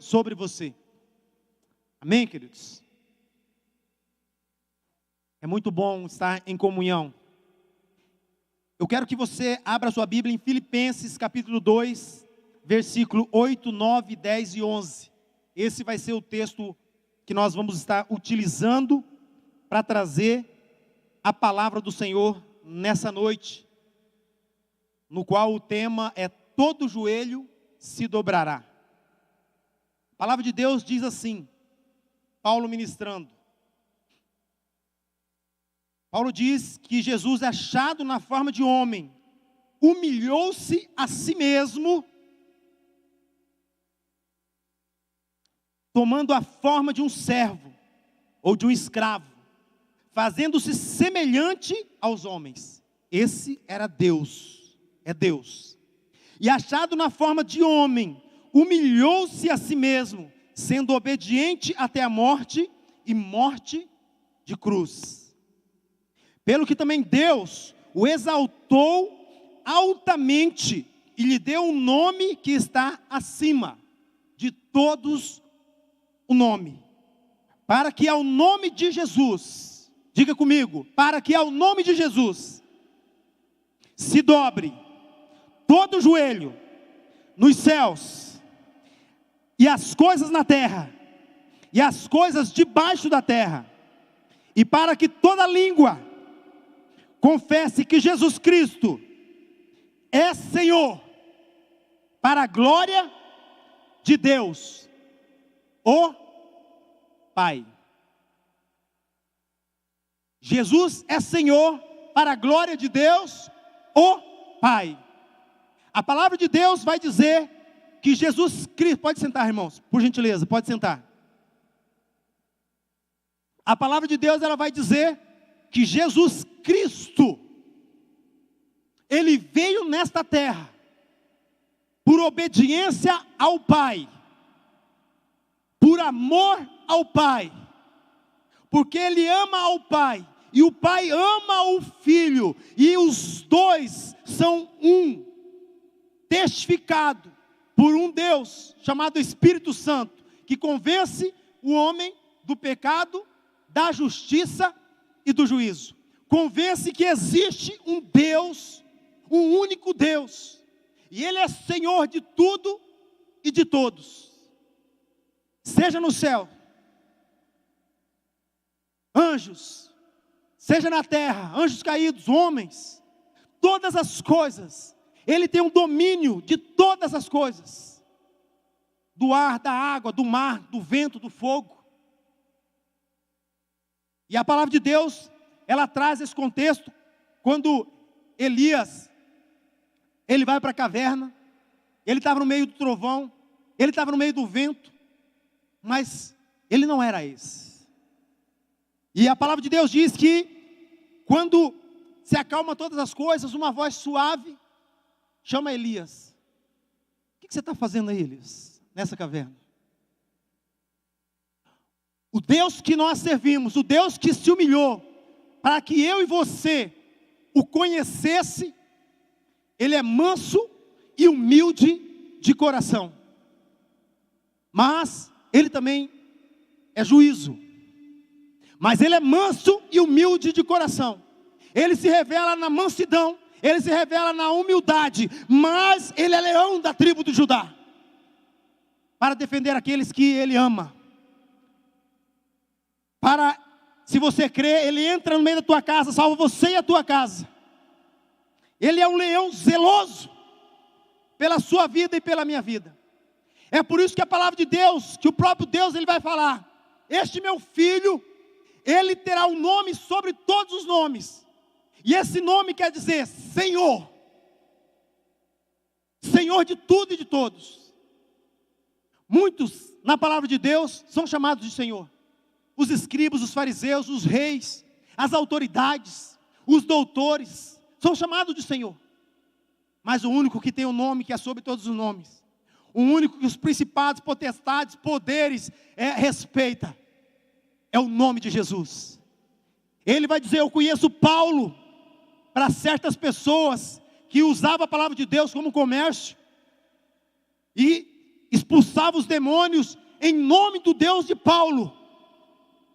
sobre você. Amém, queridos? É muito bom estar em comunhão. Eu quero que você abra sua Bíblia em Filipenses capítulo 2, versículo 8, 9, 10 e 11. Esse vai ser o texto que nós vamos estar utilizando para trazer a palavra do Senhor nessa noite, no qual o tema é: todo joelho se dobrará. A palavra de Deus diz assim, Paulo ministrando. Paulo diz que Jesus, achado na forma de homem, humilhou-se a si mesmo, tomando a forma de um servo ou de um escravo, fazendo-se semelhante aos homens. Esse era Deus, é Deus. E achado na forma de homem, humilhou-se a si mesmo, sendo obediente até a morte, e morte de cruz. Pelo que também Deus o exaltou altamente, e lhe deu um nome que está acima de todos o nome, para que ao nome de Jesus, diga comigo, para que ao nome de Jesus se dobre todo o joelho nos céus, e as coisas na terra, e as coisas debaixo da terra, e para que toda língua confesse que Jesus Cristo é Senhor, para a glória de Deus, o Pai. Jesus é Senhor, para a glória de Deus, o Pai. A palavra de Deus vai dizer que Jesus Cristo, pode sentar, irmãos, por gentileza, pode sentar. A palavra de Deus, ela vai dizer que Jesus Cristo, Ele veio nesta terra, por obediência ao Pai, por amor ao Pai, porque Ele ama ao Pai, e o Pai ama o Filho, e os dois são um, testificado por um Deus, chamado Espírito Santo, que convence o homem do pecado, da justiça e do juízo. Convence que existe um Deus, um único Deus, e Ele é Senhor de tudo e de todos, seja no céu, anjos, seja na terra, anjos caídos, homens, todas as coisas. Ele tem um domínio de todas as coisas, do ar, da água, do mar, do vento, do fogo. E a palavra de Deus, ela traz esse contexto, quando Elias, ele vai para a caverna, ele estava no meio do trovão, ele estava no meio do vento, mas ele não era esse. E a palavra de Deus diz que, quando se acalma todas as coisas, uma voz suave chama Elias. O que você está fazendo aí, Elias, nessa caverna? O Deus que nós servimos, o Deus que se humilhou, para que eu e você o conhecesse, Ele é manso e humilde de coração. Mas Ele também é juízo. Mas Ele é manso e humilde de coração. Ele se revela na mansidão, Ele se revela na humildade, mas Ele é leão da tribo de Judá, para defender aqueles que Ele ama. Para, se você crê, Ele entra no meio da tua casa, salva você e a tua casa. Ele é um leão zeloso pela sua vida e pela minha vida. É por isso que a palavra de Deus, que o próprio Deus, Ele vai falar: este meu filho, ele terá um nome sobre todos os nomes. E esse nome quer dizer Senhor. Senhor de tudo e de todos. Muitos, na palavra de Deus, são chamados de Senhor. Os escribas, os fariseus, os reis, as autoridades, os doutores, são chamados de Senhor. Mas o único que tem o nome que é sobre todos os nomes, o único que os principados, potestades, poderes respeita, é o nome de Jesus. Ele vai dizer: eu conheço Paulo, para certas pessoas que usavam a palavra de Deus como comércio, e expulsava os demônios em nome do Deus de Paulo.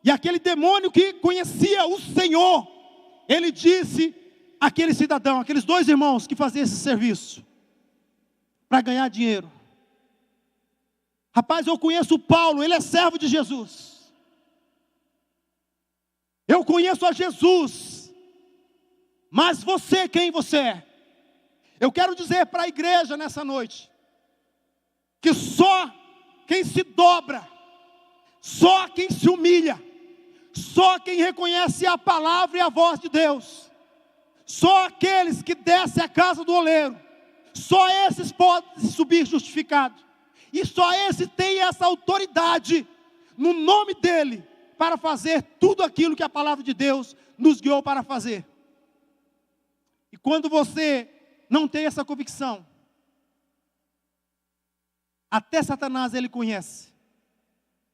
E aquele demônio que conhecia o Senhor, ele disse àquele cidadão, aqueles dois irmãos que faziam esse serviço, para ganhar dinheiro: rapaz, eu conheço o Paulo, ele é servo de Jesus. Eu conheço a Jesus. Mas você, quem você é? Eu quero dizer para a igreja nessa noite, que só quem se dobra, só quem se humilha, só quem reconhece a palavra e a voz de Deus, só aqueles que descem a casa do oleiro, só esses podem subir justificados. E só esse tem essa autoridade, no nome dele, para fazer tudo aquilo que a palavra de Deus nos guiou para fazer. E quando você não tem essa convicção, até Satanás ele conhece,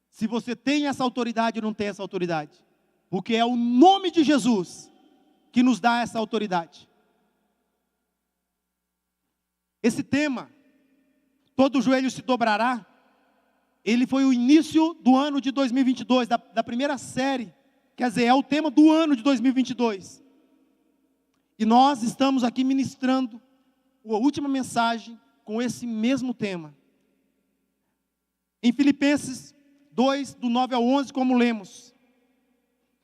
se você tem essa autoridade ou não tem essa autoridade. Porque é o nome de Jesus que nos dá essa autoridade. Esse tema, todo joelho se dobrará, ele foi o início do ano de 2022, da primeira série. Quer dizer, é o tema do ano de 2022. E nós estamos aqui ministrando a última mensagem com esse mesmo tema. Em Filipenses 2, do 9 ao 11, como lemos,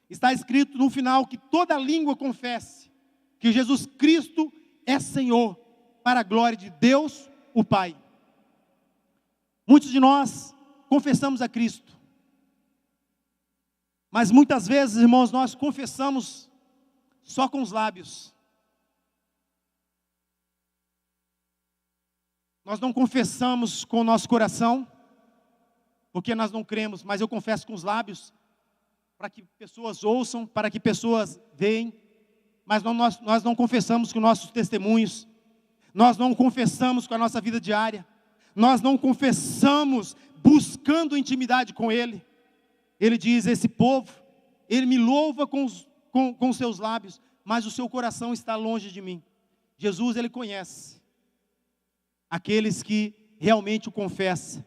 está escrito no final que toda língua confesse que Jesus Cristo é Senhor, para a glória de Deus, o Pai. Muitos de nós confessamos a Cristo, mas muitas vezes, irmãos, nós confessamos só com os lábios. Nós não confessamos com o nosso coração, porque nós não cremos, mas eu confesso com os lábios, para que pessoas ouçam, para que pessoas vejam, mas nós não confessamos com nossos testemunhos, nós não confessamos com a nossa vida diária, nós não confessamos buscando intimidade com Ele. Ele diz: esse povo, ele me louva com os seus lábios, mas o seu coração está longe de mim. Jesus, ele conhece aqueles que realmente o confessam,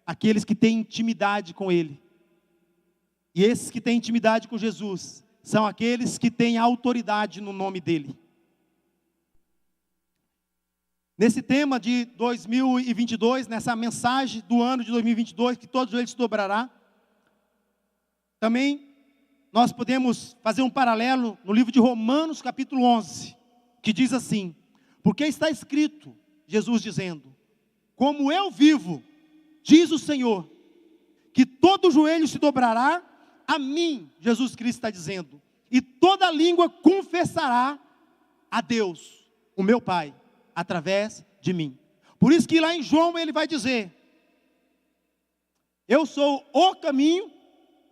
aqueles que têm intimidade com Ele. E esses que têm intimidade com Jesus são aqueles que têm autoridade no nome dEle. Nesse tema de 2022, nessa mensagem do ano de 2022, que todo joelho se dobrará, também nós podemos fazer um paralelo no livro de Romanos, capítulo 11, que diz assim: porque está escrito, Jesus dizendo: como eu vivo, diz o Senhor, que todo joelho se dobrará a mim, Jesus Cristo está dizendo, e toda língua confessará a Deus, o meu Pai, através de mim. Por isso que lá em João ele vai dizer: eu sou o caminho,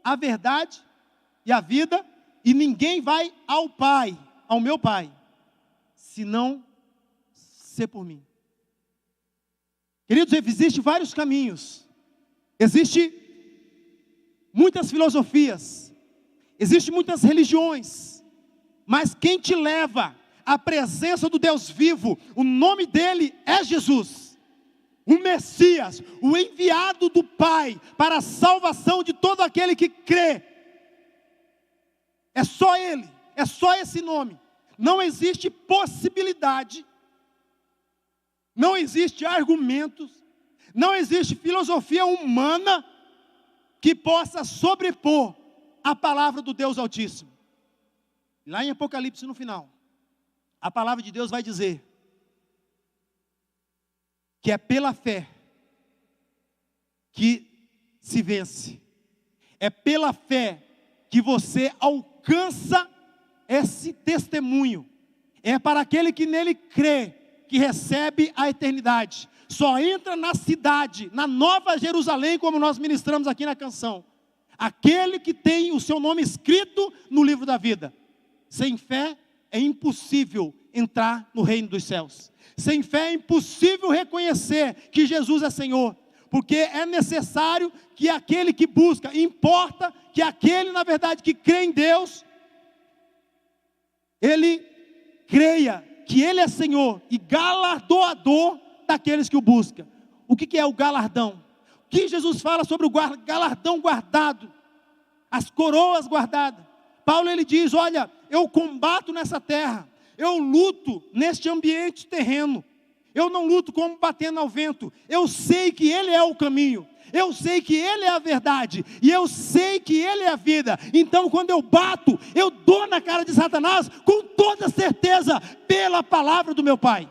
a verdade e a vida, e ninguém vai ao Pai, ao meu Pai, se não ser por mim. Queridos, existem vários caminhos, existem muitas filosofias, existem muitas religiões, mas quem te leva à presença do Deus vivo, o nome dele é Jesus, o Messias, o enviado do Pai para a salvação de todo aquele que crê. É só Ele, é só esse nome. Não existe possibilidade, não existe argumentos, não existe filosofia humana que possa sobrepor a palavra do Deus Altíssimo. Lá em Apocalipse, no final, a palavra de Deus vai dizer que é pela fé que se vence. É pela fé que você alcança esse testemunho. É para aquele que nele crê, que recebe a eternidade. Só entra na cidade, na Nova Jerusalém, como nós ministramos aqui na canção, aquele que tem o seu nome escrito no livro da vida. Sem fé é impossível entrar no reino dos céus. Sem fé é impossível reconhecer que Jesus é Senhor, porque é necessário que aquele que busca, importa que aquele, na verdade, que crê em Deus, ele creia que Ele é Senhor e galardoador daqueles que o buscam. O que é o galardão? que Jesus fala sobre o galardão guardado, as coroas guardadas. Paulo ele diz, olha, eu combato nessa terra, eu luto neste ambiente terreno, eu não luto como batendo ao vento, eu sei que Ele é o caminho, eu sei que Ele é a verdade, e eu sei que Ele é a vida. Então quando eu bato, eu dou na cara de Satanás, com toda certeza, pela palavra do meu Pai.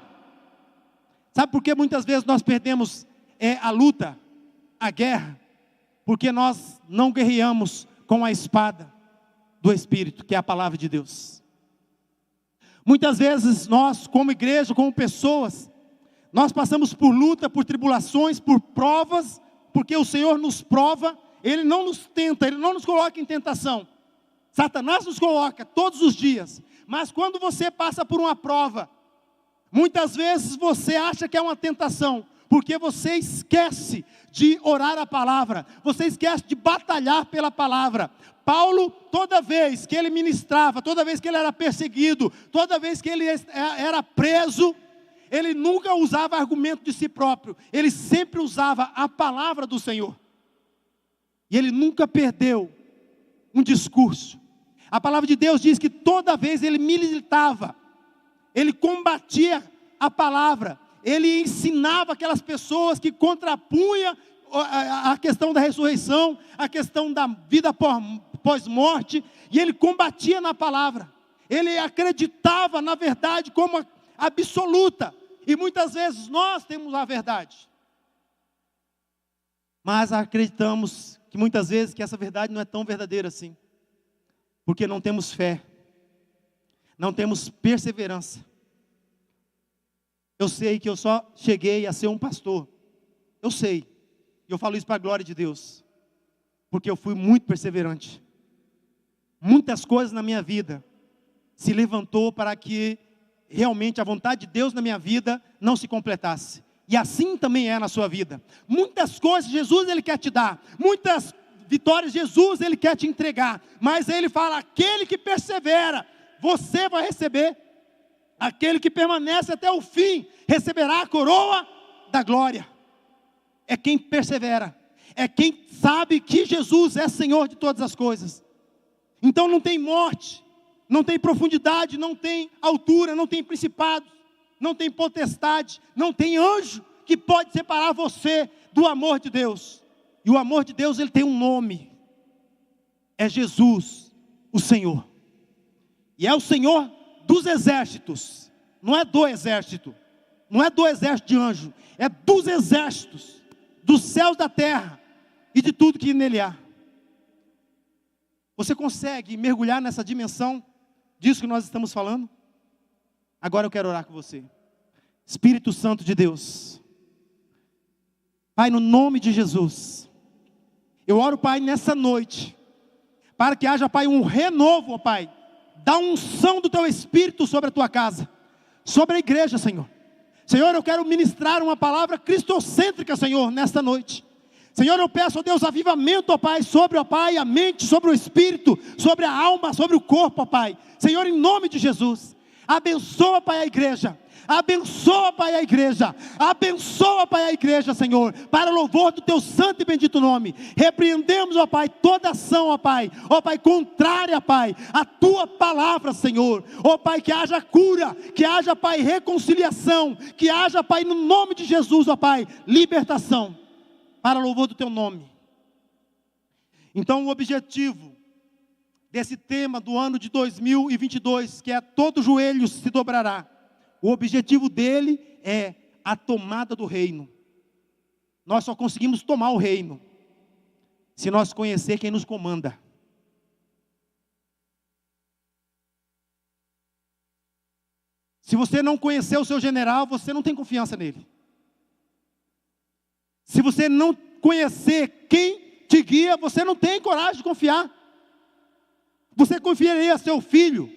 Sabe por que muitas vezes nós perdemos a luta, a guerra? Porque nós não guerreamos com a espada do Espírito, que é a palavra de Deus. Muitas vezes nós, como igreja, como pessoas, nós passamos por luta, por tribulações, por provas, porque o Senhor nos prova, Ele não nos tenta, Ele não nos coloca em tentação. Satanás nos coloca todos os dias, mas quando você passa por uma prova, muitas vezes você acha que é uma tentação, porque você esquece de orar a palavra, você esquece de batalhar pela palavra. Paulo, toda vez que ele ministrava, toda vez que ele era perseguido, toda vez que ele era preso, ele nunca usava argumento de si próprio, ele sempre usava a palavra do Senhor. E ele nunca perdeu um discurso. A palavra de Deus diz que toda vez ele militava, ele combatia a palavra, ele ensinava aquelas pessoas que contrapunham a questão da ressurreição, a questão da vida pós-morte, e ele combatia na palavra, ele acreditava na verdade como absoluta, e muitas vezes nós temos a verdade, mas acreditamos que muitas vezes que essa verdade não é tão verdadeira assim, porque não temos fé, não temos perseverança. Eu sei que eu só cheguei a ser um pastor, eu sei, e eu falo isso para a glória de Deus, porque eu fui muito perseverante. Muitas coisas na minha vida se levantou para que realmente a vontade de Deus na minha vida não se completasse. E assim também é na sua vida. Muitas coisas Jesus Ele quer te dar, muitas vitórias Jesus Ele quer te entregar, mas Ele fala, aquele que persevera, você vai receber. Aquele que permanece até o fim, receberá a coroa da glória. É quem persevera, é quem sabe que Jesus é Senhor de todas as coisas. Então não tem morte, não tem profundidade, não tem altura, não tem principado, não tem potestade, não tem anjo que pode separar você do amor de Deus. E o amor de Deus ele tem um nome, é Jesus, o Senhor. E é o Senhor dos exércitos, não é do exército, não é do exército de anjo, é dos exércitos, dos céus da terra e de tudo que nele há. Você consegue mergulhar nessa dimensão disso que nós estamos falando? Agora eu quero orar com você. Espírito Santo de Deus, Pai, no nome de Jesus, eu oro, Pai, nessa noite, para que haja, Pai, um renovo, ó Pai, da unção do Teu Espírito sobre a Tua casa, sobre a igreja, Senhor. Senhor, eu quero ministrar uma palavra cristocêntrica, Senhor, nesta noite. Senhor, eu peço, ó Deus, avivamento, ó Pai, sobre, ó Pai, a mente, sobre o espírito, sobre a alma, sobre o corpo, ó Pai. Senhor, em nome de Jesus, abençoa, Pai, a igreja. Abençoa, Pai, a igreja. Abençoa, Pai, a igreja, Senhor, para o louvor do Teu santo e bendito nome. Repreendemos, ó Pai, toda ação, ó Pai, contrária, Pai, à Tua palavra, Senhor. Ó Pai, que haja cura, que haja, Pai, reconciliação, que haja, Pai, no nome de Jesus, ó Pai, libertação, para o louvor do Teu nome. Então o objetivo desse tema do ano de 2022, que é todo joelho se dobrará, o objetivo dele é a tomada do reino. Nós só conseguimos tomar o reino se nós conhecer quem nos comanda. Se você não conhecer o seu general, você não tem confiança nele. Se você não conhecer quem te guia, você não tem coragem de confiar. Você confiaria seu filho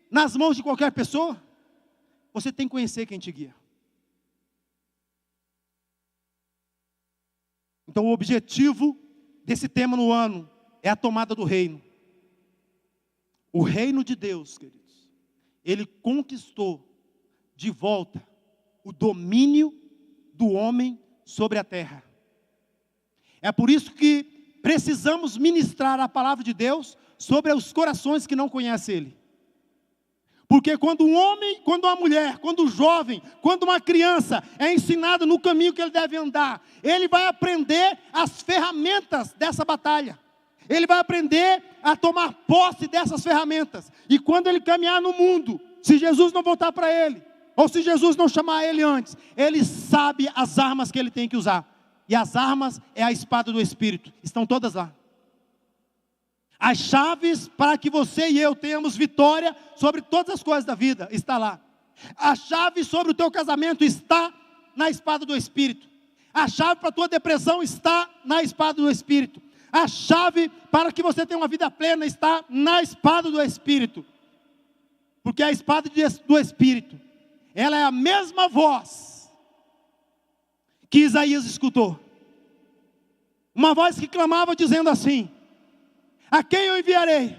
nas mãos de qualquer pessoa? Você tem que conhecer quem te guia. Então o objetivo desse tema no ano é a tomada do reino. O reino de Deus, queridos, ele conquistou de volta o domínio do homem sobre a terra. É por isso que precisamos ministrar a palavra de Deus sobre os corações que não conhecem Ele. Porque quando um homem, quando uma mulher, quando um jovem, quando uma criança é ensinado no caminho que ele deve andar, ele vai aprender as ferramentas dessa batalha. Ele vai aprender a tomar posse dessas ferramentas. E quando ele caminhar no mundo, se Jesus não voltar para ele, ou se Jesus não chamar ele antes, ele sabe as armas que ele tem que usar. E as armas é a espada do Espírito. Estão todas lá. As chaves para que você e eu tenhamos vitória sobre todas as coisas da vida está lá. A chave sobre o teu casamento está na espada do Espírito. A chave para a tua depressão está na espada do Espírito. A chave para que você tenha uma vida plena está na espada do Espírito. Porque a espada do Espírito, ela é a mesma voz que Isaías escutou. Uma voz que clamava dizendo assim: a quem eu enviarei?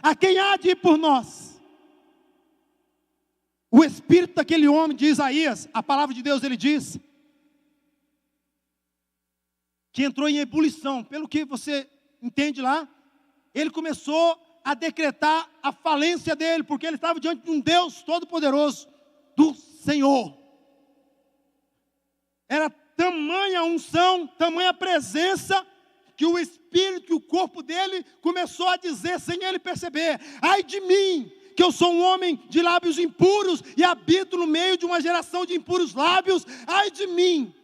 A quem há de ir por nós? O espírito daquele homem de Isaías, a palavra de Deus, ele diz que entrou em ebulição. Pelo que você entende lá, ele começou a decretar a falência dele, porque ele estava diante de um Deus todo-poderoso, do Senhor. Era tamanha unção, tamanha presença, que o espírito e o corpo dele começou a dizer, sem ele perceber: ai de mim, que eu sou um homem de lábios impuros e habito no meio de uma geração de impuros lábios. Ai de mim,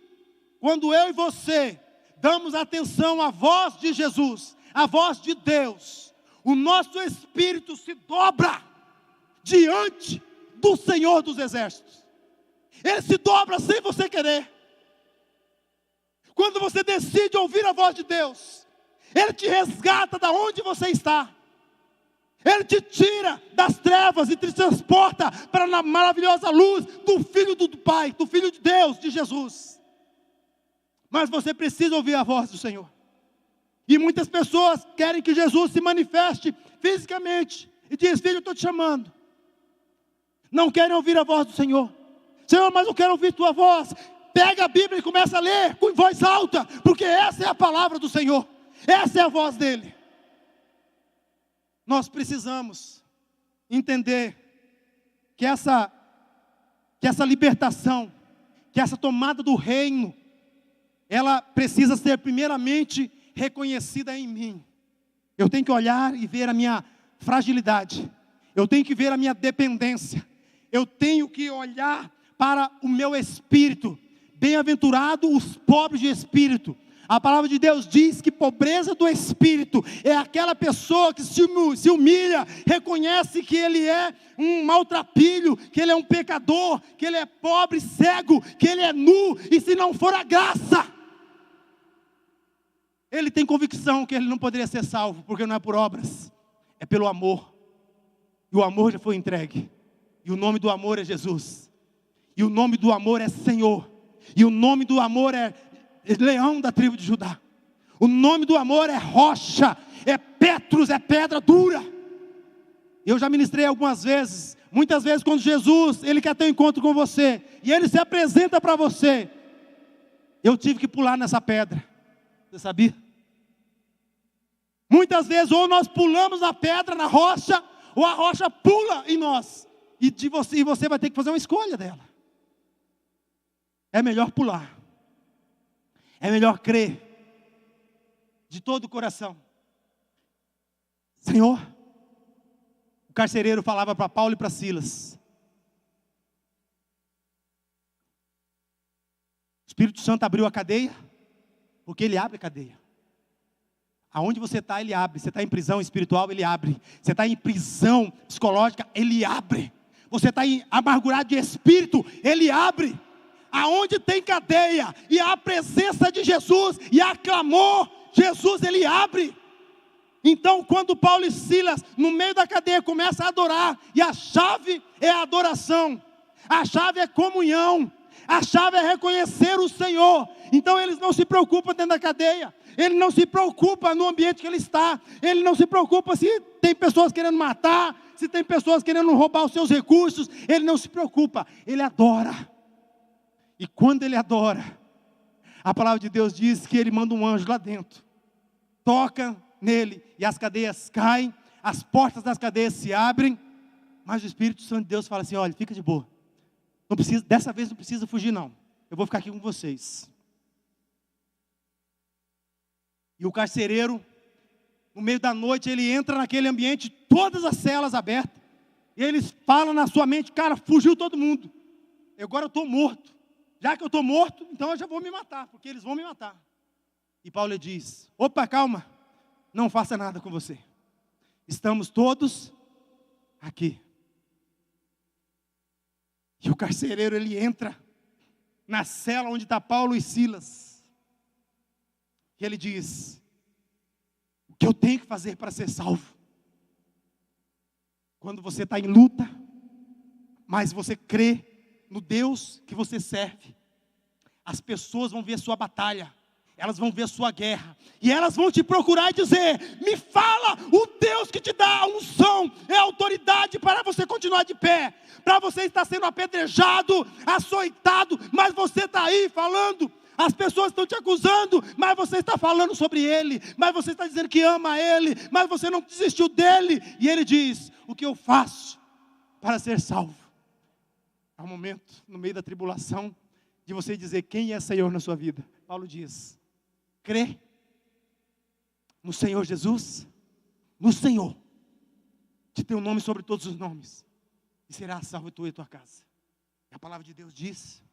quando eu e você damos atenção à voz de Jesus, à voz de Deus, o nosso espírito se dobra diante do Senhor dos Exércitos. Ele se dobra sem você querer. Quando você decide ouvir a voz de Deus, Ele te resgata da onde você está. Ele te tira das trevas e te transporta para a maravilhosa luz do Filho do Pai, do Filho de Deus, de Jesus. Mas você precisa ouvir a voz do Senhor. E muitas pessoas querem que Jesus se manifeste fisicamente e diz: filho, eu estou te chamando. Não querem ouvir a voz do Senhor. Senhor, mas eu quero ouvir tua voz. Pega a Bíblia e começa a ler com voz alta, porque essa é a palavra do Senhor, essa é a voz dele. Nós precisamos entender que essa libertação, que essa tomada do reino, ela precisa ser primeiramente reconhecida em mim. Eu tenho que olhar e ver a minha fragilidade, eu tenho que ver a minha dependência, eu tenho que olhar para o meu espírito. Bem-aventurado os pobres de espírito. A palavra de Deus diz que pobreza do espírito é aquela pessoa que se humilha, reconhece que ele é um maltrapilho, que ele é um pecador, que ele é pobre, cego, que ele é nu, e se não for a graça, ele tem convicção que ele não poderia ser salvo, porque não é por obras, é pelo amor. E o amor já foi entregue. E o nome do amor é Jesus. E o nome do amor é Senhor. E o nome do amor é Leão da tribo de Judá. O nome do amor é rocha, é Petrus, é pedra dura. Eu já ministrei algumas vezes, muitas vezes quando Jesus, Ele quer ter um encontro com você, e Ele se apresenta para você, eu tive que pular nessa pedra. Você sabia? Muitas vezes ou nós pulamos na pedra, na rocha, ou a rocha pula em nós, e você vai ter que fazer uma escolha dela. É melhor pular. É melhor crer. De todo o coração. Senhor, o carcereiro falava para Paulo e para Silas. O Espírito Santo abriu a cadeia, porque Ele abre a cadeia. Aonde você está, Ele abre. Você está em prisão espiritual, Ele abre. Você está em prisão psicológica, Ele abre. Você está amargurado de espírito, Ele abre. Aonde tem cadeia e há a presença de Jesus e há clamor, Jesus, Ele abre. Então quando Paulo e Silas no meio da cadeia começam a adorar, e a chave é a adoração, a chave é comunhão, a chave é reconhecer o Senhor. Então eles não se preocupam dentro da cadeia, ele não se preocupa no ambiente que ele está, ele não se preocupa se tem pessoas querendo matar, se tem pessoas querendo roubar os seus recursos, ele não se preocupa, ele adora. E quando ele adora, A palavra de Deus diz que ele manda um anjo lá dentro, toca nele e as cadeias caem, as portas das cadeias se abrem, mas o Espírito Santo de Deus fala assim: olha, fica de boa, não precisa, dessa vez não precisa fugir não, eu vou ficar aqui com vocês. E o carcereiro, no meio da noite, ele entra naquele ambiente, todas as celas abertas, e eles falam na sua mente: cara, fugiu todo mundo, agora eu estou morto, já que eu estou morto, então eu já vou me matar, porque eles vão me matar. E Paulo diz: opa, calma, não faça nada com você, estamos todos aqui. E o carcereiro, ele entra na cela onde está Paulo e Silas, e ele diz: o que eu tenho que fazer para ser salvo? Quando você está em luta, mas você crê no Deus que você serve, as pessoas vão ver a sua batalha, elas vão ver a sua guerra, e elas vão te procurar e dizer: me fala o Deus que te dá a unção, é a autoridade para você continuar de pé, para você estar sendo apedrejado, açoitado, mas você está aí falando. As pessoas estão te acusando, mas você está falando sobre Ele, mas você está dizendo que ama Ele, mas você não desistiu dEle. E Ele diz: o que eu faço para ser salvo? É um momento, no meio da tribulação, de você dizer quem é Senhor na sua vida. Paulo diz: crê no Senhor Jesus, no Senhor, que tem o nome sobre todos os nomes, e será salvo tu e tua casa. E a palavra de Deus diz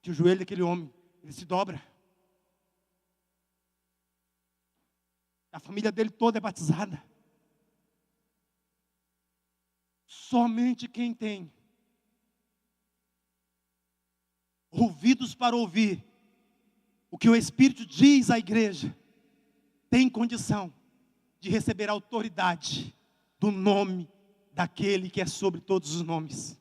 que o joelho daquele homem, ele se dobra. A família dele toda é batizada. Somente quem tem ouvidos para ouvir o que o Espírito diz à igreja, tem condição de receber a autoridade do nome daquele que é sobre todos os nomes.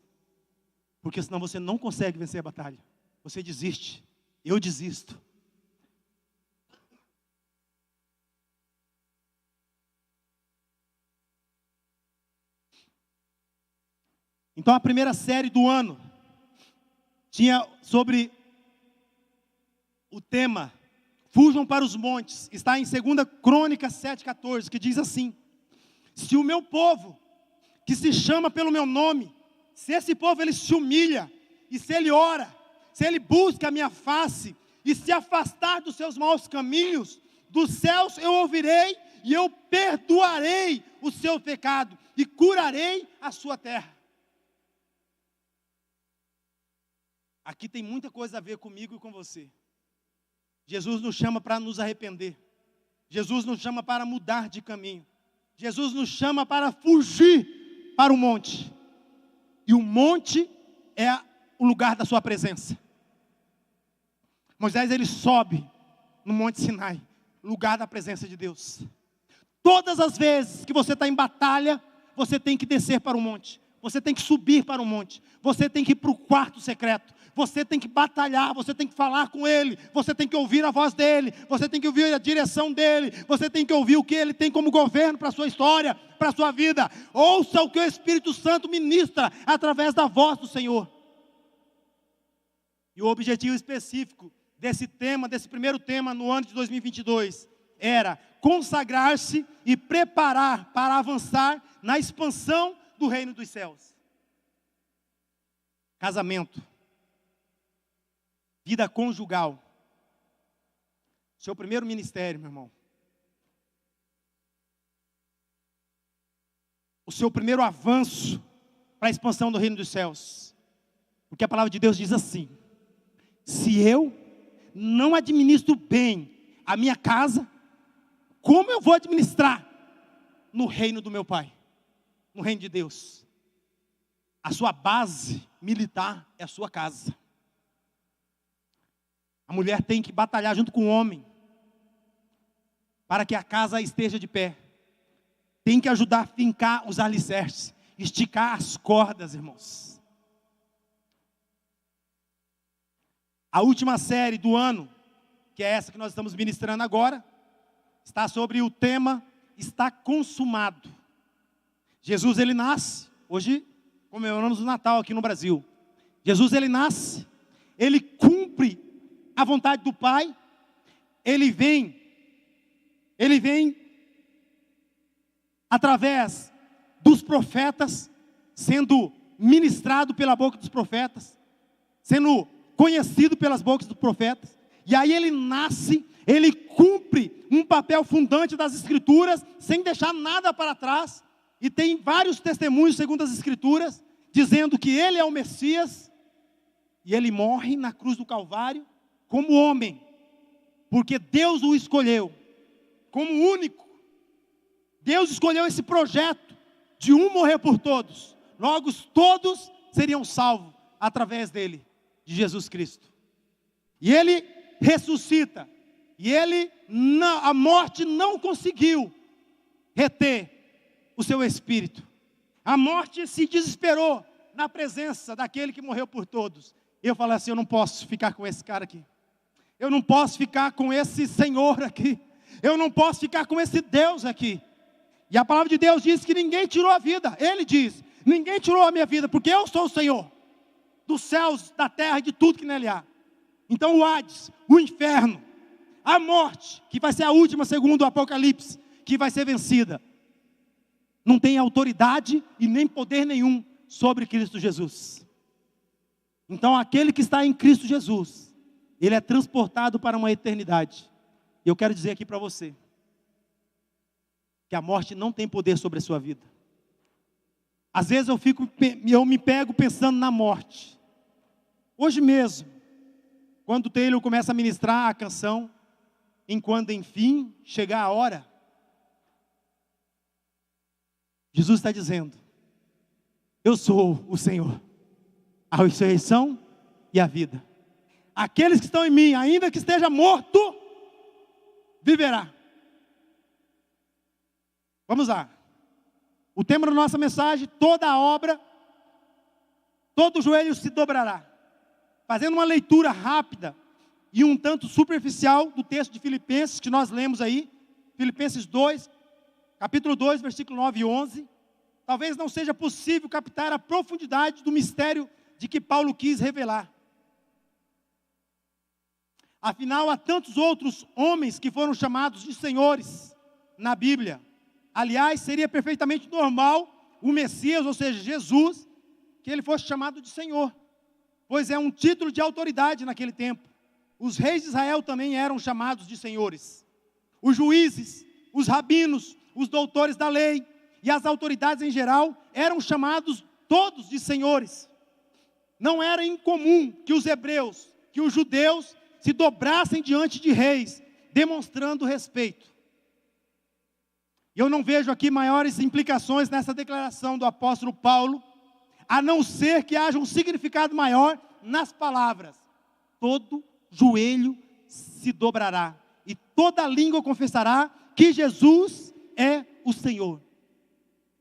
Porque senão você não consegue vencer a batalha. Você desiste. Eu desisto. Então a primeira série do ano tinha sobre o tema fujam para os montes. Está em 2 Crônicas 7,14, que diz assim: se o meu povo, que se chama pelo meu nome, se esse povo ele se humilha, e se ele ora, se ele busca a minha face, e se afastar dos seus maus caminhos, dos céus eu ouvirei, e eu perdoarei o seu pecado, e curarei a sua terra. Aqui tem muita coisa a ver comigo e com você. Jesus nos chama para nos arrepender. Jesus nos chama para mudar de caminho. Jesus nos chama para fugir para o monte. E o monte é o lugar da sua presença. Moisés, ele sobe no Monte Sinai, lugar da presença de Deus. Todas as vezes que você está em batalha, você tem que descer para o monte. Você tem que subir para o monte. Você tem que ir para o quarto secreto. Você tem que batalhar, você tem que falar com Ele, você tem que ouvir a voz dEle, você tem que ouvir a direção dEle, você tem que ouvir o que Ele tem como governo para a sua história, para a sua vida. Ouça o que o Espírito Santo ministra através da voz do Senhor. E o objetivo específico desse tema, desse primeiro tema no ano de 2022, era consagrar-se e preparar para avançar na expansão do reino dos céus. Casamento. Vida conjugal. Seu primeiro ministério, meu irmão. O seu primeiro avanço para a expansão do reino dos céus. Porque a palavra de Deus diz assim: se eu não administro bem a minha casa, como eu vou administrar no reino do meu Pai? No reino de Deus. A sua base militar é a sua casa. A mulher tem que batalhar junto com o homem para que a casa esteja de pé. Tem que ajudar a fincar os alicerces, esticar as cordas, irmãos. A última série do ano, que é essa que nós estamos ministrando agora, está sobre o tema está consumado. Jesus, ele nasce, hoje comemoramos o Natal aqui no Brasil. Jesus, ele nasce, ele cumpre a vontade do Pai, ele vem através dos profetas, sendo ministrado pela boca dos profetas, sendo conhecido pelas bocas dos profetas. E aí ele nasce, ele cumpre um papel fundante das Escrituras, sem deixar nada para trás. E tem vários testemunhos, segundo as Escrituras, dizendo que ele é o Messias. E ele morre na cruz do Calvário como homem, porque Deus o escolheu como único. Deus escolheu esse projeto de um morrer por todos. Logo, todos seriam salvos através dele, de Jesus Cristo. E ele ressuscita. E a morte não conseguiu reter o seu espírito. A morte se desesperou na presença daquele que morreu por todos. Eu falei assim: eu não posso ficar com esse cara aqui. Eu não posso ficar com esse Senhor aqui. Eu não posso ficar com esse Deus aqui. E a palavra de Deus diz que ninguém tirou a vida. Ele diz: ninguém tirou a minha vida, porque eu sou o Senhor dos céus, da terra e de tudo que nele há. Então o Hades, o inferno, a morte, que vai ser a última segundo o Apocalipse, que vai ser vencida, não tem autoridade e nem poder nenhum sobre Cristo Jesus. Então aquele que está em Cristo Jesus, ele é transportado para uma eternidade. E eu quero dizer aqui para você, que a morte não tem poder sobre a sua vida. Às vezes eu me pego pensando na morte. Hoje mesmo, quando o Taylor começa a ministrar a canção, enquanto enfim chegar a hora, Jesus está dizendo: eu sou o Senhor, a ressurreição e a vida. Aqueles que estão em mim, ainda que esteja morto, viverá. Vamos lá. O tema da nossa mensagem: toda a obra, todo joelho se dobrará. Fazendo uma leitura rápida e um tanto superficial do texto de Filipenses, que nós lemos aí, Filipenses 2, capítulo 2, versículo 9 e 11. Talvez não seja possível captar a profundidade do mistério de que Paulo quis revelar. Afinal, há tantos outros homens que foram chamados de senhores na Bíblia. Aliás, seria perfeitamente normal o Messias, ou seja, Jesus, que ele fosse chamado de Senhor, pois é um título de autoridade naquele tempo. Os reis de Israel também eram chamados de senhores. Os juízes, os rabinos, os doutores da lei e as autoridades em geral eram chamados todos de senhores. Não era incomum que os hebreus, que os judeus se dobrassem diante de reis, demonstrando respeito. Eu não vejo aqui maiores implicações nessa declaração do apóstolo Paulo, a não ser que haja um significado maior nas palavras: todo joelho se dobrará e toda língua confessará que Jesus é o Senhor.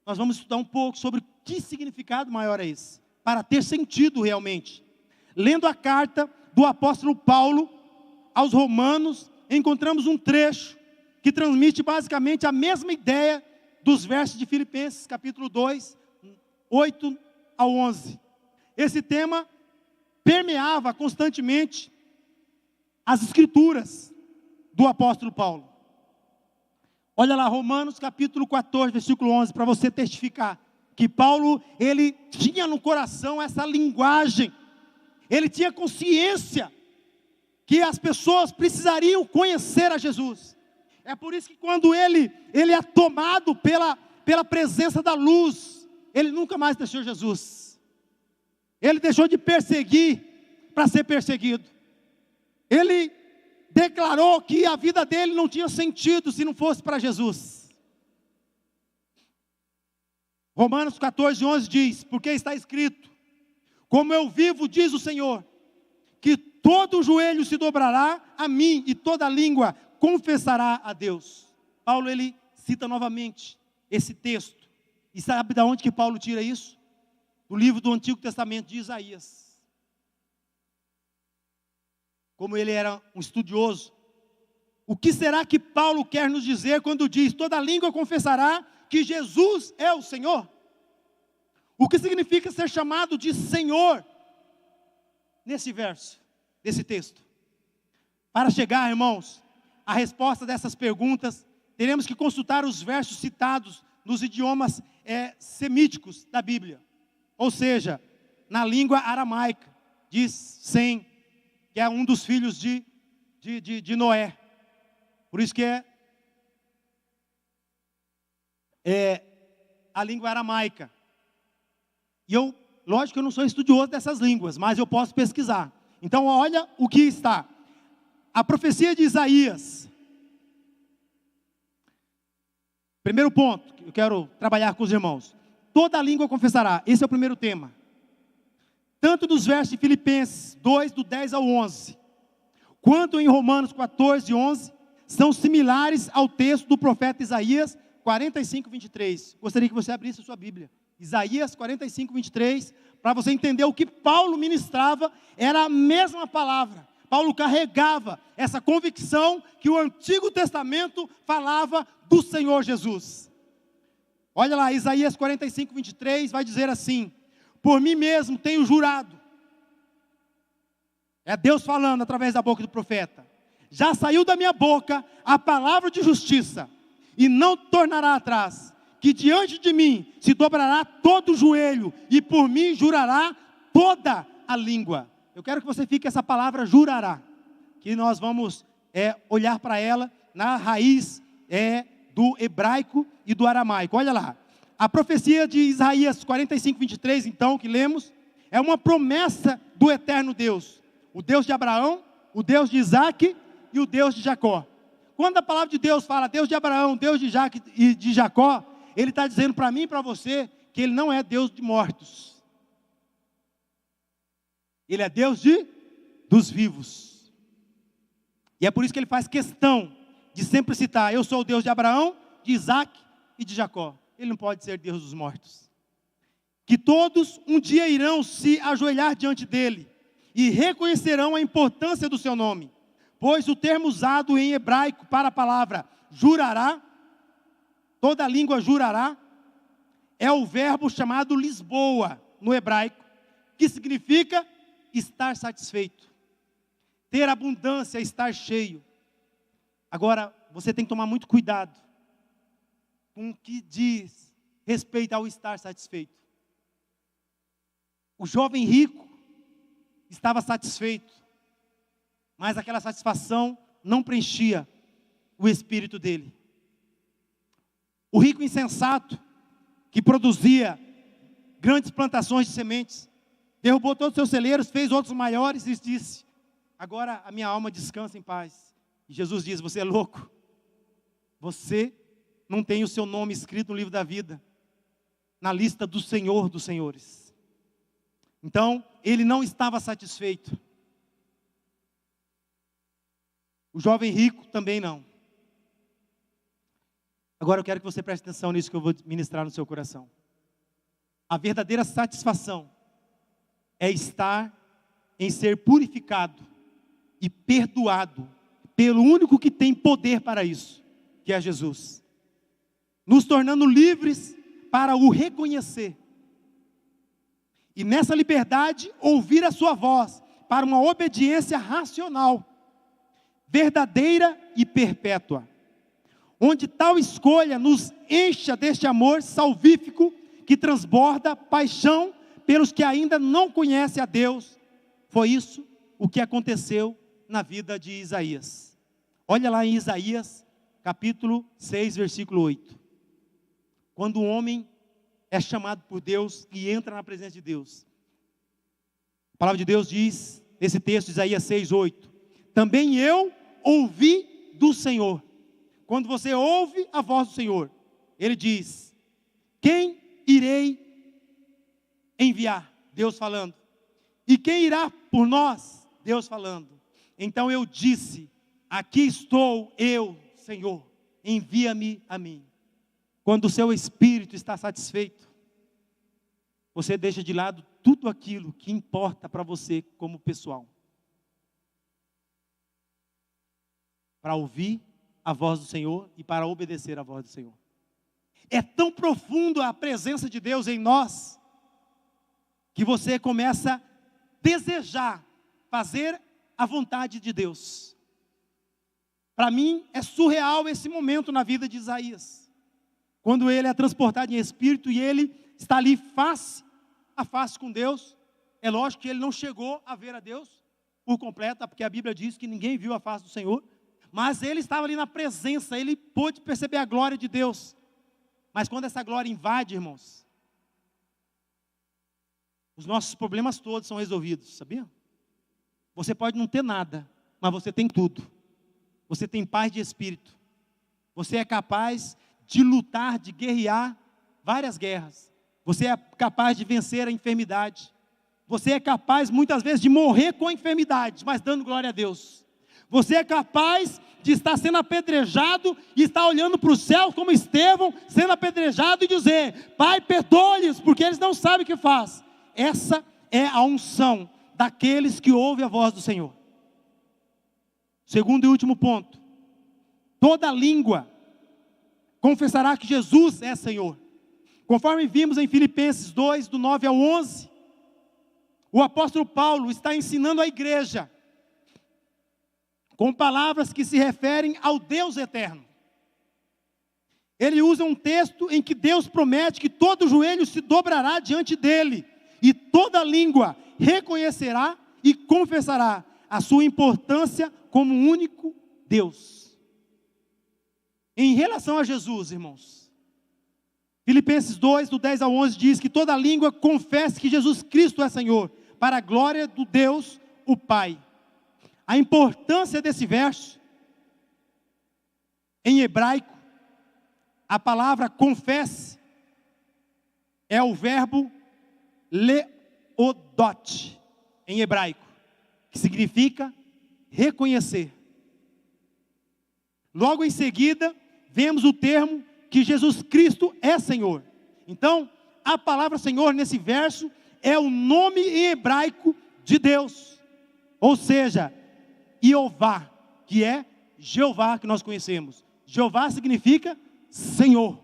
Nós vamos estudar um pouco sobre que significado maior é esse, para ter sentido realmente. Lendo a carta do apóstolo Paulo aos Romanos, encontramos um trecho que transmite basicamente a mesma ideia dos versos de Filipenses, capítulo 2, 8 ao 11. Esse tema permeava constantemente as escrituras do apóstolo Paulo. Olha lá, Romanos capítulo 14, versículo 11, para você testificar que Paulo, ele tinha no coração essa linguagem, ele tinha consciência que as pessoas precisariam conhecer a Jesus. É por isso que quando ele é tomado pela presença da luz, ele nunca mais deixou Jesus. Ele deixou de perseguir para ser perseguido. Ele declarou que a vida dele não tinha sentido se não fosse para Jesus. Romanos 14, 11 diz: porque está escrito: como eu vivo, diz o Senhor, que todo joelho se dobrará a mim e toda língua confessará a Deus. Paulo, ele cita novamente esse texto. E sabe de onde que Paulo tira isso? Do livro do Antigo Testamento de Isaías. Como ele era um estudioso, o que será que Paulo quer nos dizer quando diz: toda língua confessará que Jesus é o Senhor? O que significa ser chamado de Senhor nesse verso, nesse texto? Para chegar, irmãos, a resposta dessas perguntas, teremos que consultar os versos citados nos idiomas semíticos da Bíblia. Ou seja, na língua aramaica, diz Sem, que é um dos filhos de Noé. Por isso que é a língua aramaica. E lógico que eu não sou estudioso dessas línguas, mas eu posso pesquisar. Então olha o que está. A profecia de Isaías. Primeiro ponto, que eu quero trabalhar com os irmãos. Toda língua confessará. Esse é o primeiro tema. Tanto nos versos de Filipenses 2, do 10 ao 11, quanto em Romanos 14, 11, são similares ao texto do profeta Isaías 45, 23. Gostaria que você abrisse a sua Bíblia. Isaías 45, 23, para você entender o que Paulo ministrava, era a mesma palavra. Paulo carregava essa convicção que o Antigo Testamento falava do Senhor Jesus. Olha lá, Isaías 45, 23, vai dizer assim: por mim mesmo tenho jurado. É Deus falando através da boca do profeta. Já saiu da minha boca a palavra de justiça, e não tornará atrás, que diante de mim se dobrará todo o joelho, e por mim jurará toda a língua. Eu quero que você fique essa palavra jurará, que nós vamos olhar para ela na raiz do hebraico e do aramaico. Olha lá, a profecia de Isaías 45, 23, então, que lemos, é uma promessa do eterno Deus, o Deus de Abraão, o Deus de Isaac e o Deus de Jacó. Quando a palavra de Deus fala Deus de Abraão, Deus de Isaac e de Jacó, Ele está dizendo para mim e para você que Ele não é Deus de mortos. Ele é Deus dos vivos. E é por isso que Ele faz questão de sempre citar: eu sou o Deus de Abraão, de Isaac e de Jacó. Ele não pode ser Deus dos mortos. Que todos um dia irão se ajoelhar diante dEle e reconhecerão a importância do seu nome. Pois o termo usado em hebraico para a palavra jurará, toda língua jurará, é o verbo chamado Lisboa, no hebraico, que significa estar satisfeito, ter abundância, estar cheio. Agora, você tem que tomar muito cuidado com o que diz respeito ao estar satisfeito. O jovem rico estava satisfeito, mas aquela satisfação não preenchia o espírito dele. O rico insensato, que produzia grandes plantações de sementes, derrubou todos os seus celeiros, fez outros maiores e disse: agora a minha alma descansa em paz. E Jesus diz: você é louco, você não tem o seu nome escrito no livro da vida, na lista do Senhor dos senhores. Então, ele não estava satisfeito. O jovem rico também não. Agora eu quero que você preste atenção nisso que eu vou ministrar no seu coração. A verdadeira satisfação é estar em ser purificado e perdoado pelo único que tem poder para isso, que é Jesus. Nos tornando livres para o reconhecer. E nessa liberdade, ouvir a sua voz para uma obediência racional, verdadeira e perpétua. Onde tal escolha nos encha deste amor salvífico que transborda paixão pelos que ainda não conhecem a Deus. Foi isso o que aconteceu na vida de Isaías. Olha lá em Isaías, capítulo 6, versículo 8. Quando o homem é chamado por Deus e entra na presença de Deus. A palavra de Deus diz, nesse texto, Isaías 6, 8. Também eu ouvi do Senhor. Quando você ouve a voz do Senhor, Ele diz: quem irei enviar? Deus falando. E quem irá por nós? Deus falando. Então eu disse: aqui estou eu, Senhor, envia-me a mim. Quando o seu espírito está satisfeito, você deixa de lado tudo aquilo que importa para você como pessoal, para ouvir a voz do Senhor e para obedecer a voz do Senhor. É tão profundo a presença de Deus em nós, que você começa a desejar fazer a vontade de Deus. Para mim é surreal esse momento na vida de Isaías, quando ele é transportado em espírito e ele está ali face a face com Deus. É lógico que ele não chegou a ver a Deus por completo, porque a Bíblia diz que ninguém viu a face do Senhor, mas ele estava ali na presença, ele pôde perceber a glória de Deus. Mas quando essa glória invade, irmãos, os nossos problemas todos são resolvidos, sabia? Você pode não ter nada, mas você tem tudo. Você tem paz de espírito. Você é capaz de lutar, de guerrear várias guerras. Você é capaz de vencer a enfermidade. Você é capaz, muitas vezes, de morrer com a enfermidade, mas dando glória a Deus. Você é capaz de estar sendo apedrejado e estar olhando para o céu como Estevão, sendo apedrejado e dizer: Pai, perdoa-lhes, porque eles não sabem o que faz. Essa é a unção daqueles que ouvem a voz do Senhor. Segundo e último ponto: toda língua confessará que Jesus é Senhor. Conforme vimos em Filipenses 2, do 9 ao 11, o apóstolo Paulo está ensinando a igreja com palavras que se referem ao Deus eterno. Ele usa um texto em que Deus promete que todo joelho se dobrará diante dele, e toda língua reconhecerá e confessará a sua importância como único Deus. Em relação a Jesus, irmãos, Filipenses 2, do 10 ao 11, diz que toda língua confesse que Jesus Cristo é Senhor, para a glória do Deus, o Pai. A importância desse verso, em hebraico, a palavra confesse é o verbo leodot, em hebraico, que significa reconhecer. Logo em seguida, vemos o termo que Jesus Cristo é Senhor. Então, a palavra Senhor nesse verso é o nome em hebraico de Deus, ou seja, Jeová, que é Jeová que nós conhecemos. Jeová significa Senhor,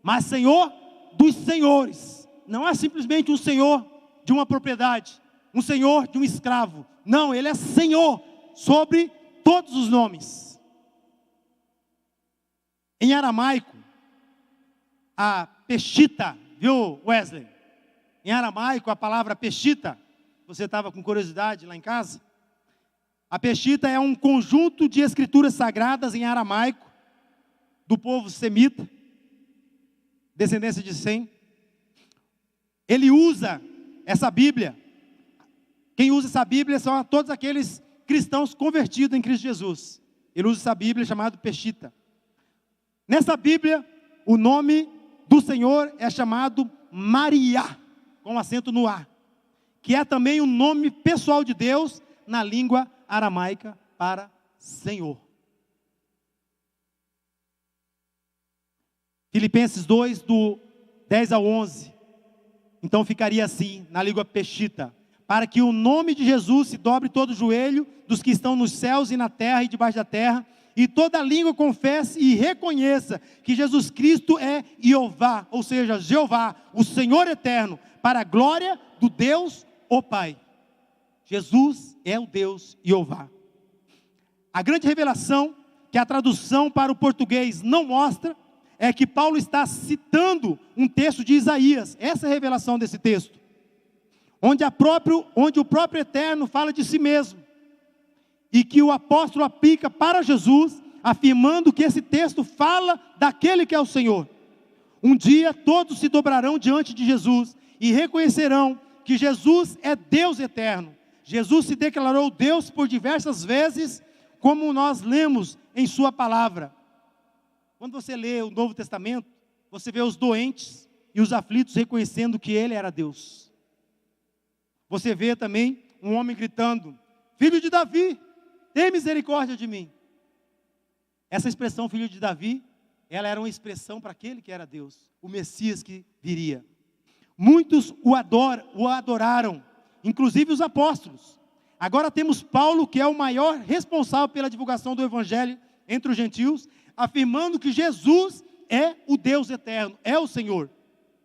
mas Senhor dos senhores. Não é simplesmente um senhor de uma propriedade, um senhor de um escravo. Não, ele é Senhor sobre todos os nomes. Em aramaico, a peshita, viu, Wesley? Em aramaico, a palavra peshita, você estava com curiosidade lá em casa? A peshita é um conjunto de escrituras sagradas em aramaico, do povo semita, descendência de Sem. Ele usa essa Bíblia. Quem usa essa Bíblia são todos aqueles cristãos convertidos em Cristo Jesus. Ele usa essa Bíblia chamada peshita. Nessa Bíblia, o nome do Senhor é chamado Maria, com acento no A, que é também o nome pessoal de Deus na língua aramaica para Senhor. Filipenses 2, do 10 ao 11. Então ficaria assim, na língua peshita: para que o nome de Jesus se dobre todo o joelho dos que estão nos céus e na terra e debaixo da terra, e toda língua confesse e reconheça que Jesus Cristo é Jeová, ou seja, Jeová, o Senhor eterno, para a glória do Deus, o Pai. Jesus é o Deus Jeová. A grande revelação que a tradução para o português não mostra é que Paulo está citando um texto de Isaías. Essa é a revelação desse texto, onde o próprio Eterno fala de si mesmo, e que o apóstolo aplica para Jesus, afirmando que esse texto fala daquele que é o Senhor. Um dia todos se dobrarão diante de Jesus e reconhecerão que Jesus é Deus eterno. Jesus se declarou Deus por diversas vezes, como nós lemos em sua palavra. Quando você lê o Novo Testamento, você vê os doentes e os aflitos reconhecendo que Ele era Deus. Você vê também um homem gritando: Filho de Davi, tem misericórdia de mim. Essa expressão, filho de Davi, ela era uma expressão para aquele que era Deus, o Messias que viria. Muitos o adoraram, inclusive os apóstolos. Agora temos Paulo, que é o maior responsável pela divulgação do Evangelho entre os gentios, afirmando que Jesus é o Deus eterno, é o Senhor.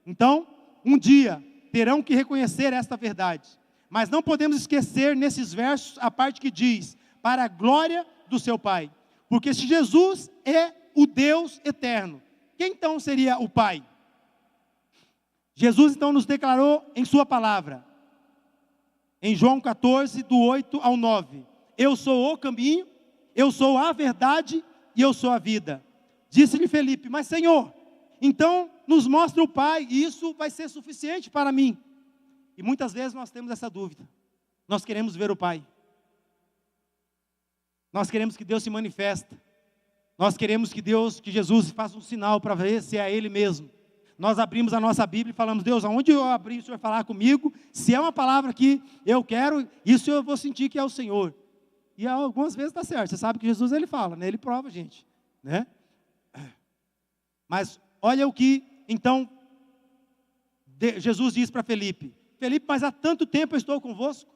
Então, um dia, terão que reconhecer esta verdade. Mas não podemos esquecer nesses versos a parte que diz: para a glória do seu Pai. Porque se Jesus é o Deus eterno, quem então seria o Pai? Jesus então nos declarou em sua palavra, em João 14, do 8 ao 9, eu sou o caminho, eu sou a verdade e eu sou a vida. Disse-lhe Felipe, mas Senhor, então nos mostra o Pai, e isso vai ser suficiente para mim. E muitas vezes nós temos essa dúvida, nós queremos ver o Pai, nós queremos que Deus se manifeste, nós queremos que Jesus faça um sinal para ver se é Ele mesmo. Nós abrimos a nossa Bíblia e falamos, Deus, aonde eu abrir, o Senhor vai falar comigo, se é uma palavra que eu quero, isso eu vou sentir que é o Senhor. E algumas vezes está certo, você sabe que Jesus Ele fala, né? Ele prova a gente, né? Mas olha o que, então, Jesus diz para Felipe, Felipe, mas há tanto tempo eu estou convosco,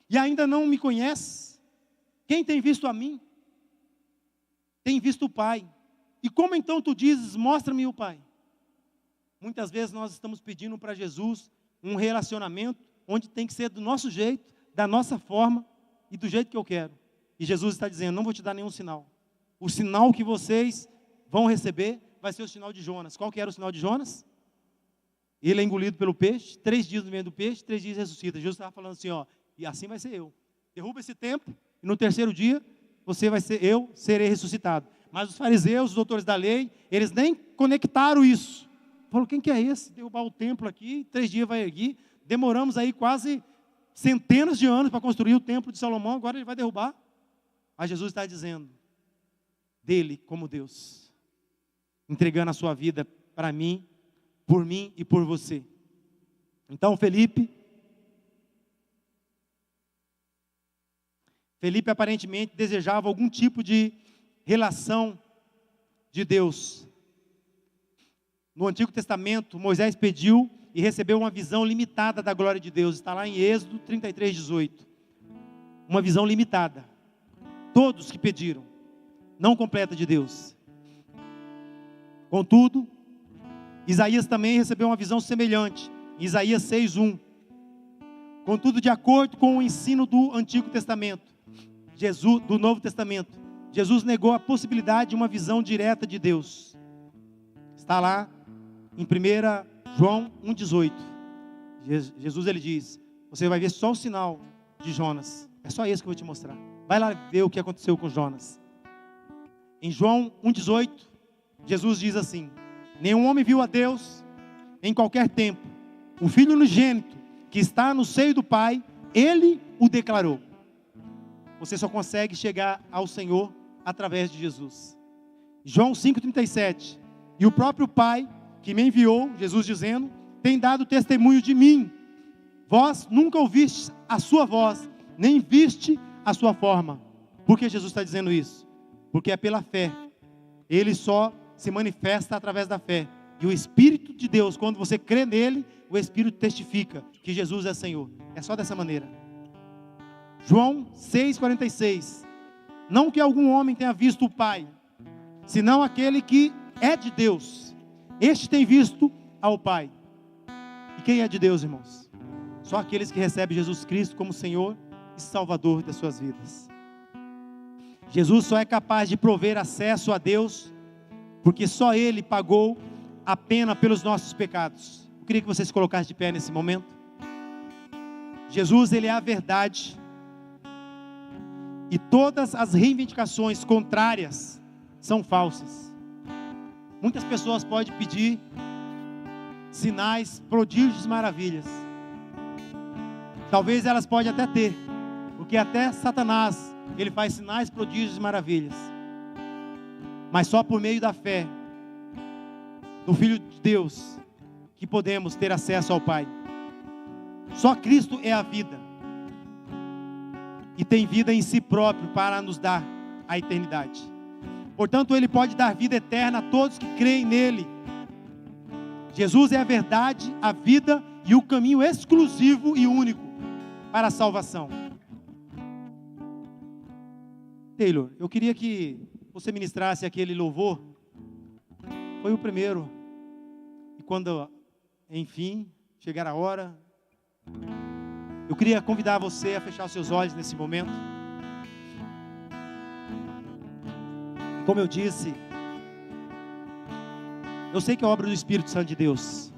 e ainda não me conhece, quem tem visto a mim, tem visto o Pai, e como então tu dizes, mostra-me o Pai? Muitas vezes nós estamos pedindo para Jesus um relacionamento, onde tem que ser do nosso jeito, da nossa forma, e do jeito que eu quero, e Jesus está dizendo, não vou te dar nenhum sinal, o sinal que vocês vão receber, vai ser o sinal de Jonas. Qual que era o sinal de Jonas? Ele é engolido pelo peixe, 3 dias no meio do peixe, 3 dias ressuscita. Jesus estava falando assim, ó, e assim vai ser eu. Derruba esse templo, e no terceiro dia, eu serei ressuscitado. Mas os fariseus, os doutores da lei, eles nem conectaram isso. Falou, quem que é esse? Derrubar o templo aqui, 3 dias vai erguer. Demoramos aí quase centenas de anos para construir o templo de Salomão, agora ele vai derrubar. Mas Jesus está dizendo, dele como Deus, entregando a sua vida para mim, por mim e por você. Então Felipe aparentemente desejava algum tipo de relação de Deus. No Antigo Testamento, Moisés pediu e recebeu uma visão limitada da glória de Deus. Está lá em Êxodo 33, 18. Uma visão limitada. Todos que pediram, não completa de Deus. Contudo, Isaías também recebeu uma visão semelhante, em Isaías 6:1. Contudo, de acordo com o ensino do Antigo Testamento, do Novo Testamento, Jesus negou a possibilidade de uma visão direta de Deus. Está lá em 1 João 1,18. Jesus ele diz, você vai ver só o sinal de Jonas, é só esse que eu vou te mostrar. Vai lá ver o que aconteceu com Jonas. Em João 1,18, Jesus diz assim, nenhum homem viu a Deus em qualquer tempo. O Filho unigênito que está no seio do Pai, Ele o declarou. Você só consegue chegar ao Senhor através de Jesus. João 5,37. E o próprio Pai que me enviou, Jesus dizendo, tem dado testemunho de mim. Vós nunca ouviste a sua voz, nem viste a sua forma. Por que Jesus está dizendo isso? Porque é pela fé. Ele só se manifesta através da fé. E o Espírito de Deus, quando você crê nele, o Espírito testifica que Jesus é Senhor. É só dessa maneira. João 6,46. Não que algum homem tenha visto o Pai, senão aquele que é de Deus. Este tem visto ao Pai. E quem é de Deus, irmãos? Só aqueles que recebem Jesus Cristo como Senhor e Salvador das suas vidas. Jesus só é capaz de prover acesso a Deus, porque só Ele pagou a pena pelos nossos pecados. Eu queria que você se colocasse de pé nesse momento. Jesus, Ele é a verdade. E todas as reivindicações contrárias são falsas. Muitas pessoas podem pedir sinais, prodígios, maravilhas. Talvez elas podem até ter, porque até Satanás, ele faz sinais, prodígios e maravilhas. Mas só por meio da fé no Filho de Deus que podemos ter acesso ao Pai. Só Cristo é a vida. E tem vida em si próprio para nos dar a eternidade. Portanto, Ele pode dar vida eterna a todos que creem nele. Jesus é a verdade, a vida e o caminho exclusivo e único para a salvação. Taylor, eu queria que você ministrasse aquele louvor. Foi o primeiro. E quando, enfim, chegar a hora, eu queria convidar você a fechar os seus olhos nesse momento. Como eu disse, eu sei que é obra do Espírito Santo de Deus.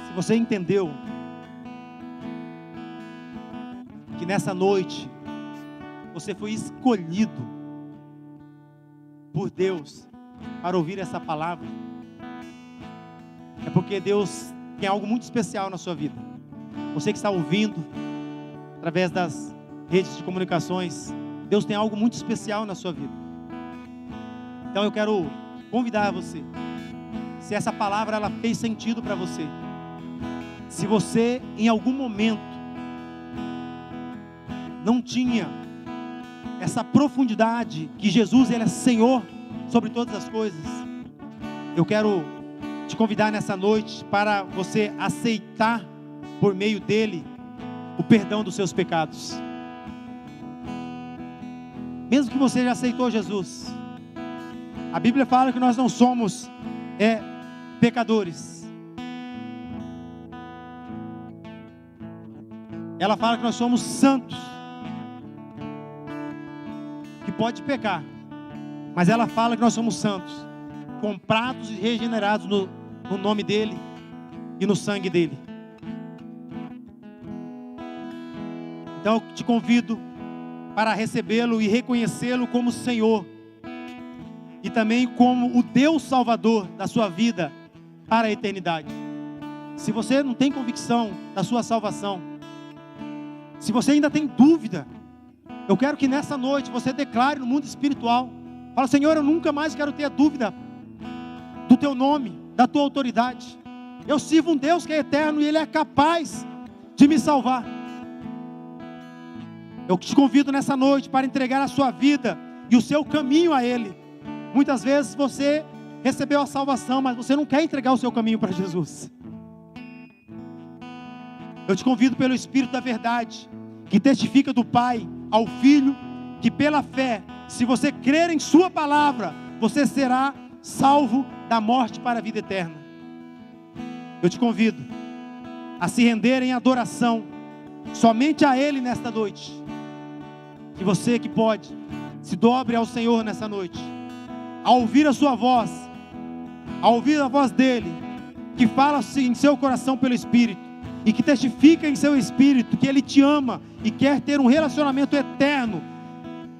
Se você entendeu que nessa noite você foi escolhido por Deus para ouvir essa palavra, é porque Deus tem algo muito especial na sua vida. Você que está ouvindo através das redes de comunicações, Deus tem algo muito especial na sua vida. Então eu quero convidar você, se essa palavra ela fez sentido para você, se você em algum momento não tinha essa profundidade que Jesus ele é Senhor sobre todas as coisas, eu quero te convidar nessa noite para você aceitar por meio dele o perdão dos seus pecados. Mesmo que você já aceitou Jesus, a Bíblia fala que nós não somos pecadores. Ela fala que nós somos santos, que pode pecar, mas ela fala que nós somos santos, comprados e regenerados no nome dele e no sangue dele. Então eu te convido para recebê-lo e reconhecê-lo como Senhor e também como o Deus Salvador da sua vida para a eternidade. Se você não tem convicção da sua salvação, se você ainda tem dúvida, eu quero que nessa noite você declare no mundo espiritual, fala: Senhor, eu nunca mais quero ter dúvida do teu nome, da tua autoridade. Eu sirvo um Deus que é eterno e ele é capaz de me salvar. Eu te convido nessa noite para entregar a sua vida e o seu caminho a ele. Muitas vezes você recebeu a salvação, mas você não quer entregar o seu caminho para Jesus. Eu te convido pelo Espírito da verdade, que testifica do Pai ao Filho, que pela fé, se você crer em sua palavra, você será salvo da morte para a vida eterna. Eu te convido a se render em adoração somente a ele nesta noite. Que você que pode, se dobre ao Senhor nessa noite, ao ouvir a sua voz, ao ouvir a voz dele, que fala em seu coração pelo Espírito, e que testifica em seu Espírito que ele te ama e quer ter um relacionamento eterno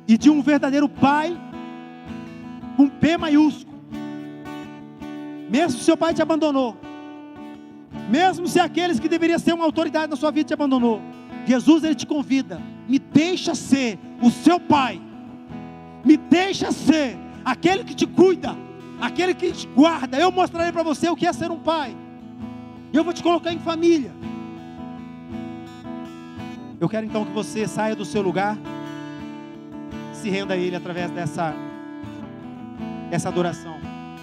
e de um verdadeiro Pai com P maiúsculo. Mesmo se seu pai te abandonou, mesmo se aqueles que deveriam ser uma autoridade na sua vida te abandonou, Jesus ele te convida: me deixa ser o seu pai, me deixa ser aquele que te cuida, aquele que te guarda. Eu mostrarei para você o que é ser um pai, e eu vou te colocar em família. Eu quero então que você saia do seu lugar, se renda a ele através dessa adoração.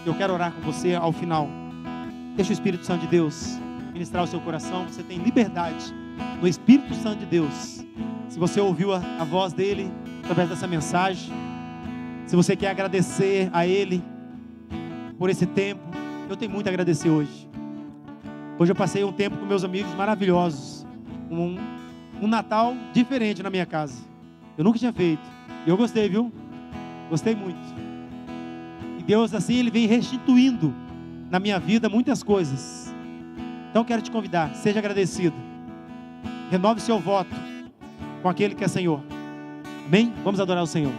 Eu quero orar com você ao final. Deixa o Espírito Santo de Deus ministrar o seu coração. Você tem liberdade no Espírito Santo de Deus. Se você ouviu a voz dele através dessa mensagem, se você quer agradecer a ele por esse tempo, eu tenho muito a agradecer hoje. Hoje eu passei um tempo com meus amigos maravilhosos, um Natal diferente na minha casa. Eu nunca tinha feito, e eu gostei, viu? Gostei muito. E Deus assim, ele vem restituindo na minha vida muitas coisas. Então eu quero te convidar, seja agradecido, renove seu voto com aquele que é Senhor. Amém? Vamos adorar o Senhor.